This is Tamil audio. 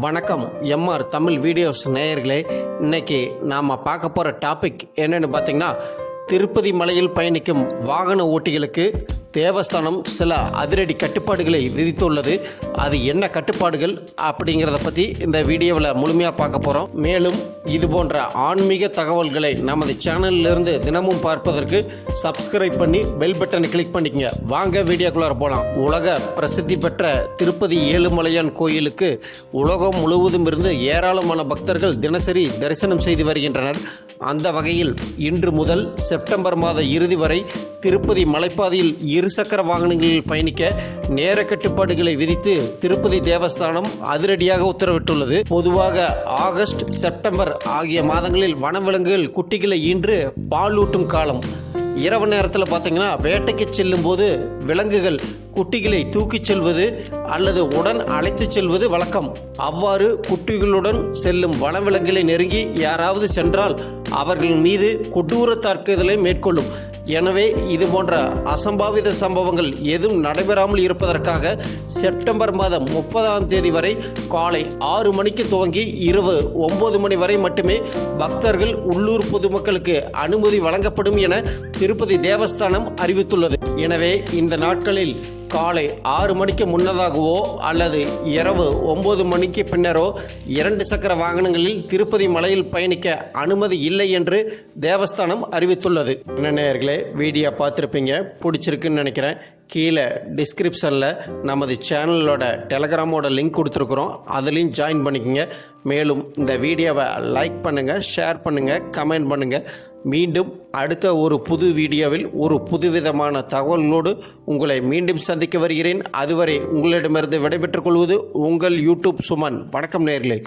வணக்கம் எம்ஆர் தமிழ் வீடியோஸ் நேயர்களே. இன்னைக்கு நாம் பார்க்க போகிற டாபிக் என்னென்னு பார்த்தீங்கன்னா, திருப்பதி மலையில் பயணிக்கும் வாகன ஓட்டிகளுக்கு தேவஸ்தானம் சில அதிரடி கட்டுப்பாடுகளை விதித்துள்ளது. அது என்ன கட்டுப்பாடுகள் அப்படிங்கிறத பற்றி இந்த வீடியோவில் முழுமையாக பார்க்க போகிறோம். மேலும் இது போன்ற ஆன்மீக தகவல்களை நமது சேனலிலிருந்து தினமும் பார்ப்பதற்கு சப்ஸ்கிரைப் பண்ணி பெல் பட்டனை கிளிக் பண்ணிக்கங்க. வாங்க வீடியோக்குள்ளார போகலாம். உலக பிரசித்தி பெற்ற திருப்பதி ஏழுமலையான் கோயிலுக்கு உலகம் முழுவதும் இருந்து ஏராளமான பக்தர்கள் தினசரி தரிசனம் செய்து வருகின்றனர். அந்த வகையில் இன்று முதல் செப்டம்பர் மாத இறுதி வரை திருப்பதி மலைப்பாதையில் இருசக்கர வாகனங்களில் பயணிக்க நேர கட்டுப்பாடுகளை விதித்து திருப்பதி தேவஸ்தானம் அதிரடியாக உத்தரவிட்டுள்ளது. பொதுவாக ஆகஸ்ட், செப்டம்பர் ஆகிய மாதங்களில் வனவிலங்குகள் குட்டிகளை ஈன்று பாலூட்டும் காலம். இரவு நேரத்தில் பார்த்தீங்கன்னா, வேட்டைக்கு செல்லும் போது விலங்குகள் குட்டிகளை தூக்கிச் செல்வது அல்லது உடன் அழைத்து செல்வது வழக்கம். அவ்வாறு குட்டிகளுடன் செல்லும் வனவிலங்குகளை நெருங்கி யாராவது சென்றால் அவர்கள் மீது கொடூர தாக்குதலை மேற்கொள்ளும். எனவே இது போன்ற அசம்பாவித சம்பவங்கள் எதுவும் நடைபெறாமல் இருப்பதற்காக செப்டம்பர் மாதம் 30ஆம் தேதி வரை காலை 6 மணிக்கு துவங்கி இரவு 9 மணி வரை மட்டுமே பக்தர்கள், உள்ளூர் பொதுமக்களுக்கு அனுமதி வழங்கப்படும் என திருப்பதி தேவஸ்தானம் அறிவித்துள்ளது. எனவே இந்த நாட்களில் காலை 6 மணிக்கு முன்னதாகவோ அல்லது இரவு 9 மணிக்கு பின்னரோ 2 சக்கர வாகனங்களில் திருப்பதி மலையில் பயணிக்க அனுமதி இல்லை என்று தேவஸ்தானம் அறிவித்துள்ளது. நேயர்களே, வீடியோ பார்த்துருப்பீங்க, பிடிச்சிருக்குன்னு நினைக்கிறேன். கீழே டிஸ்கிரிப்ஷனில் நமது சேனலோட டெலகிராமோட லிங்க் கொடுத்துருக்குறோம், அதுலேயும் ஜாயின் பண்ணிக்கோங்க. மேலும் இந்த வீடியோவை லைக் பண்ணுங்கள், ஷேர் பண்ணுங்கள், கமெண்ட் பண்ணுங்கள். மீண்டும் அடுத்த ஒரு புது வீடியோவில் ஒரு புதுவிதமான தகவல்களோடு உங்களை மீண்டும் சந்திக்க வருகிறேன். அதுவரை உங்களிடமிருந்து விடைபெற்றுக் கொள்வது உங்கள் யூடியூப் சுமன். வணக்கம் நேயர்களே.